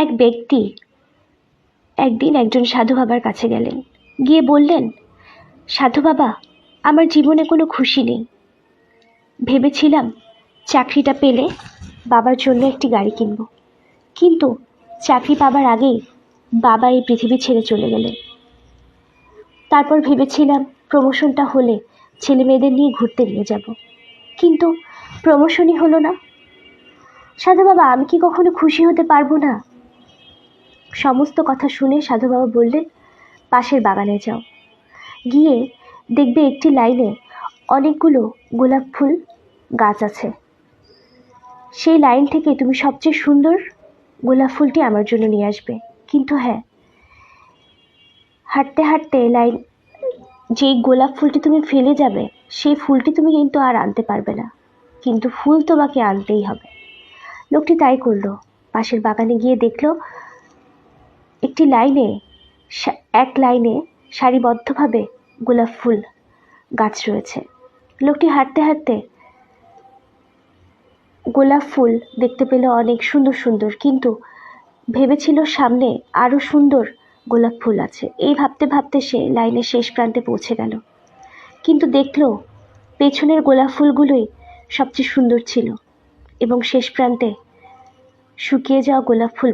এক ব্যক্তি একদিন একজন সাধু বাবার কাছে গেলেন। গিয়ে বললেন, সাধু বাবা, আমার জীবনে কোনো খুশি নেই। ভেবেছিলাম চাকরিটা পেলে বাবার জন্য একটি গাড়ি কিনব, কিন্তু চাকরি পাবার আগেই বাবা এই পৃথিবী ছেড়ে চলে গেলেন। তারপর ভেবেছিলাম প্রমোশনটা হলে ছেলে মেয়েদের নিয়ে ঘুরতে নিয়ে যাব, কিন্তু প্রমোশনই হলো না। সাধু বাবা, আমি কি কখনো খুশি হতে পারবো না? সমস্ত কথা শুনে সাধু বাবা বললেন, পাশের বাগানে যাও, গিয়ে দেখবে একটি লাইনে অনেকগুলো গোলাপ ফুল গাছ আছে। সেই লাইন থেকে তুমি সবচেয়ে সুন্দর গোলাপ ফুলটি আমার জন্য নিয়ে আসবে। কিন্তু হ্যাঁ, হাঁটতে হাঁটতে লাইন যেই গোলাপ ফুলটি তুমি ফেলে যাবে, সেই ফুলটি তুমি কিন্তু আর আনতে পারবে না, কিন্তু ফুল তোমাকে আনতেই হবে। লোকটি তাই করলো। পাশের বাগানে গিয়ে দেখলো একটি লাইনে এক লাইনে সারিবদ্ধভাবে গোলাপ ফুল গাছ রয়েছে। লোকটি হাঁটতে হাঁটতে গোলাপ ফুল দেখতে পেল অনেক সুন্দর সুন্দর, কিন্তু ভেবেছিল সামনে আরো সুন্দর গোলাপ ফুল আছে। এই ভাবতে ভাবতে সে লাইনের শেষ প্রান্তে পৌঁছে গেল, কিন্তু দেখলো পেছনের গোলাপ ফুলগুলোই সবচেয়ে সুন্দর ছিল এবং শেষ প্রান্তে শুকিয়ে যাওয়া গোলাপ ফুল